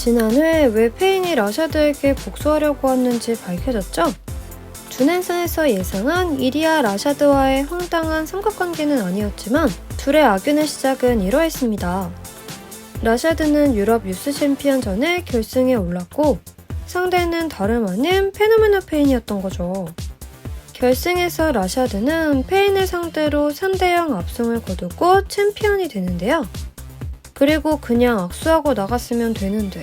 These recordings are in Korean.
지난해 왜 페인이 라샤드에게 복수하려고 했는지 밝혀졌죠? 준행선에서 예상한 이리아 라샤드와의 황당한 삼각관계는 아니었지만 둘의 악연의 시작은 이러했습니다. 라샤드는 유럽 유스 챔피언전에 결승에 올랐고 상대는 다름 아닌 페노메노 페인이었던 거죠. 결승에서 라샤드는 페인을 상대로 3대0 압승을 거두고 챔피언이 되는데요. 그리고 그냥 악수하고 나갔으면 되는데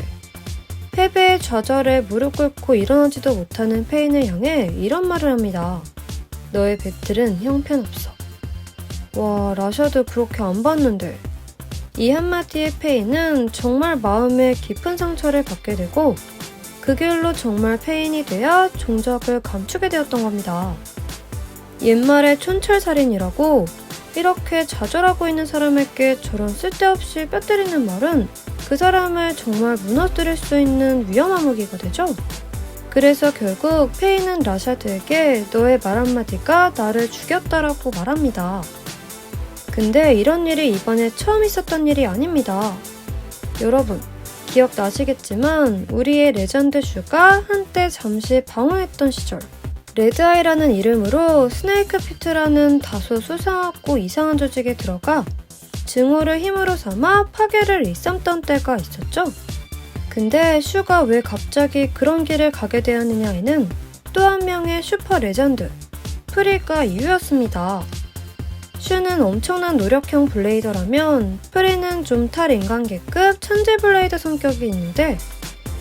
패배의 좌절에 무릎 꿇고 일어나지도 못하는 페인을 향해 이런 말을 합니다. 너의 배틀은 형편없어. 와, 라샤드 그렇게 안 봤는데. 이 한마디에 페인은 정말 마음에 깊은 상처를 받게 되고 그 길로 정말 페인이 되어 종적을 감추게 되었던 겁니다. 옛말에 촌철살인이라고 이렇게 좌절하고 있는 사람에게 저런 쓸데없이 뼈 때리는 말은 그 사람을 정말 무너뜨릴 수 있는 위험한 무기가 되죠. 그래서 결국 페인은 라샤드에게 너의 말 한마디가 나를 죽였다라고 말합니다. 근데 이런 일이 이번에 처음 있었던 일이 아닙니다. 여러분, 기억나시겠지만 우리의 레전드 슈가 한때 잠시 방황했던 시절 레드아이라는 이름으로 스네이크 피트라는 다소 수상하고 이상한 조직에 들어가 증오를 힘으로 삼아 파괴를 일삼던 때가 있었죠. 근데 슈가 왜 갑자기 그런 길을 가게 되었느냐에는 또 한 명의 슈퍼 레전드, 프리가 이유였습니다. 슈는 엄청난 노력형 블레이더라면 프리는 좀 탈인간계급 천재 블레이더 성격이 있는데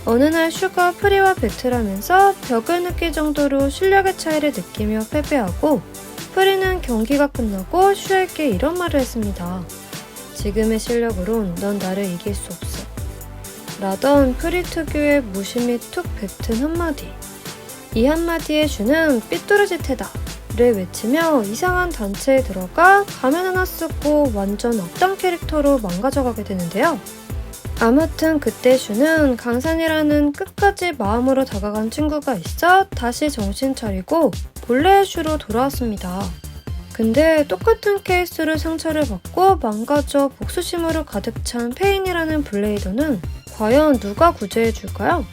어느 날 슈가 프리와 배틀하면서 벽을 느낄 정도로 실력의 차이를 느끼며 패배하고 프리는 경기가 끝나고 슈에게 이런 말을 했습니다. 지금의 실력으론 넌 나를 이길 수 없어. 라던 프리 특유의 무심히 툭 뱉은 한마디. 이 한마디에 슈는 삐뚤어지테다 를 외치며 이상한 단체에 들어가 가면 하나 쓰고 완전 악당 캐릭터로 망가져가게 되는데요. 아무튼 그때 슈는 강산이라는 끝까지 마음으로 다가간 친구가 있어 다시 정신 차리고 본래의 슈로 돌아왔습니다. 근데 똑같은 케이스로 상처를 받고 망가져 복수심으로 가득 찬 페인이라는 블레이더는 과연 누가 구제해줄까요?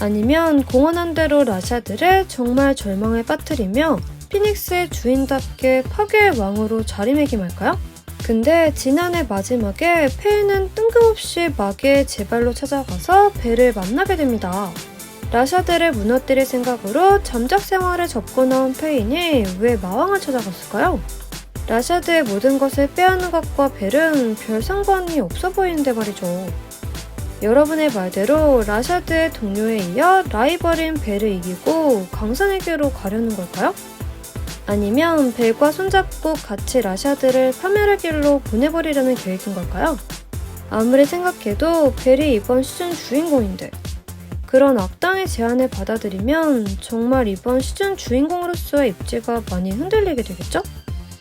아니면 공언한 대로 라샤드를 정말 절망에 빠뜨리며 피닉스의 주인답게 파괴의 왕으로 자리매김할까요? 근데 지난해 마지막에 페인은 뜬금없이 마계의 제발로 찾아가서 벨을 만나게 됩니다. 라샤드를 무너뜨릴 생각으로 잠적 생활에 접근한 페인이 왜 마왕을 찾아갔을까요? 라샤드의 모든 것을 빼앗는 것과 벨은 별 상관이 없어 보이는데 말이죠. 여러분의 말대로 라샤드의 동료에 이어 라이벌인 벨을 이기고 강산에게로 가려는 걸까요? 아니면 벨과 손잡고 같이 라샤드를 파멸의 길로 보내버리려는 계획인 걸까요? 아무리 생각해도 벨이 이번 시즌 주인공인데 그런 악당의 제안을 받아들이면 정말 이번 시즌 주인공으로서의 입지가 많이 흔들리게 되겠죠?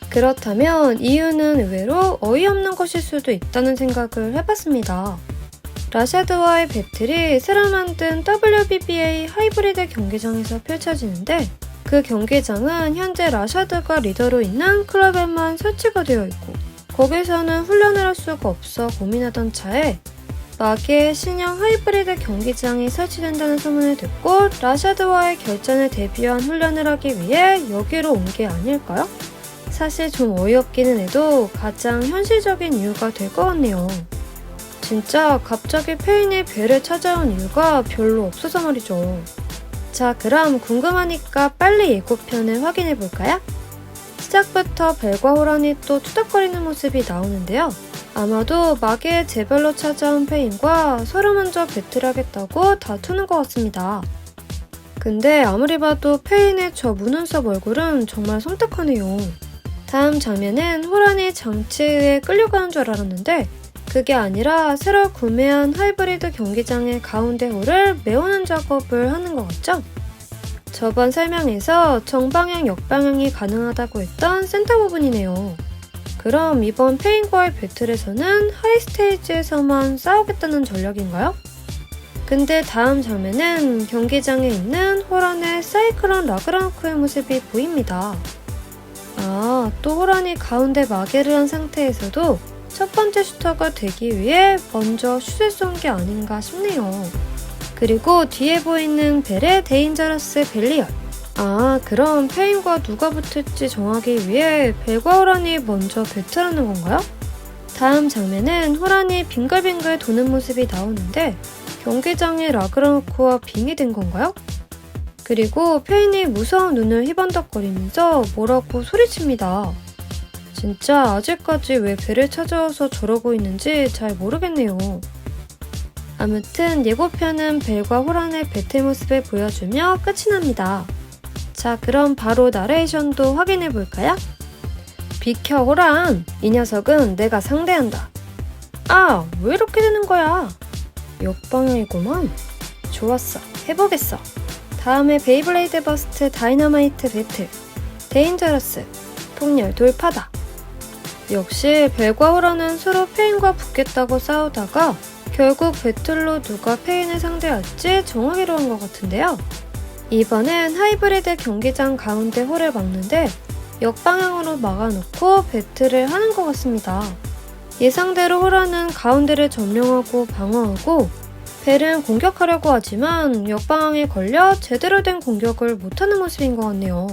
그렇다면 이유는 의외로 어이없는 것일 수도 있다는 생각을 해봤습니다. 라샤드와의 배틀이 새로 만든 WBBA 하이브리드 경기장에서 펼쳐지는데 그 경기장은 현재 라샤드가 리더로 있는 클럽에만 설치가 되어 있고 거기서는 훈련을 할 수가 없어 고민하던 차에 마계의 신형 하이브리드 경기장이 설치된다는 소문을 듣고 라샤드와의 결전을 대비한 훈련을 하기 위해 여기로 온 게 아닐까요? 사실 좀 어이없기는 해도 가장 현실적인 이유가 될 것 같네요. 진짜 갑자기 페인이 벨을 찾아온 이유가 별로 없어서 말이죠. 자, 그럼 궁금하니까 빨리 예고편을 확인해볼까요? 시작부터 벨과 호란이 또 투닥거리는 모습이 나오는데요. 아마도 마계의 제발로 찾아온 페인과 서로 먼저 배틀하겠다고 다투는 것 같습니다. 근데 아무리 봐도 페인의 저 무눈썹 얼굴은 정말 섬뜩하네요. 다음 장면은 호란이 장치에 의해 끌려가는 줄 알았는데 그게 아니라 새로 구매한 하이브리드 경기장의 가운데 홀을 메우는 작업을 하는 것 같죠? 저번 설명에서 정방향, 역방향이 가능하다고 했던 센터 부분이네요. 그럼 이번 페인과의 배틀에서는 하이 스테이지에서만 싸우겠다는 전략인가요? 근데 다음 장면은 경기장에 있는 호란의 사이클론 라그랑크의 모습이 보입니다. 아, 또 호란이 가운데 마개를 한 상태에서도 첫 번째 슈터가 되기 위해 먼저 슛을 쏜 게 아닌가 싶네요. 그리고 뒤에 보이는 벨의 데인저러스 벨리언. 아, 그럼 페인과 누가 붙을지 정하기 위해 벨과 호란이 먼저 배틀하는 건가요? 다음 장면은 호란이 빙글빙글 도는 모습이 나오는데 경기장에 라그라노크와 빙이 된 건가요? 그리고 페인이 무서운 눈을 희번덕거리면서 뭐라고 소리칩니다. 진짜 아직까지 왜 벨을 찾아와서 저러고 있는지 잘 모르겠네요. 아무튼 예고편은 벨과 호란의 배틀 모습을 보여주며 끝이 납니다. 자, 그럼 바로 나레이션도 확인해볼까요? 비켜 호란! 이 녀석은 내가 상대한다. 아, 왜 이렇게 되는 거야? 역방향이구만. 좋았어, 해보겠어. 다음에 베이블레이드 버스트 다이너마이트 배틀. 데인저러스, 폭렬 돌파다. 역시 벨과 호란은 서로 페인과 붙겠다고 싸우다가 결국 배틀로 누가 페인을 상대할지 정하기로 한 것 같은데요. 이번엔 하이브리드 경기장 가운데 홀을 막는데 역방향으로 막아놓고 배틀을 하는 것 같습니다. 예상대로 호란은 가운데를 점령하고 방어하고 벨은 공격하려고 하지만 역방향에 걸려 제대로 된 공격을 못하는 모습인 것 같네요.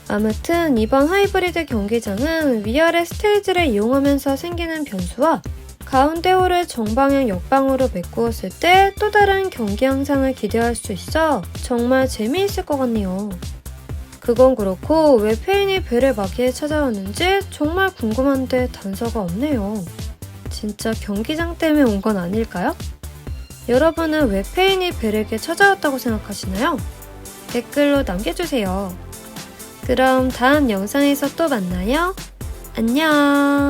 아무튼 이번 하이브리드 경기장은 위아래 스테이지를 이용하면서 생기는 변수와 가운데 홀을 정방향 역방으로 메꾸었을 때 또 다른 경기 양상을 기대할 수 있어 정말 재미있을 것 같네요. 그건 그렇고 왜 페인이 벨을 막기에 찾아왔는지 정말 궁금한데 단서가 없네요. 진짜 경기장 때문에 온 건 아닐까요? 여러분은 왜 페인이 벨에게 찾아왔다고 생각하시나요? 댓글로 남겨주세요. 그럼 다음 영상에서 또 만나요. 안녕.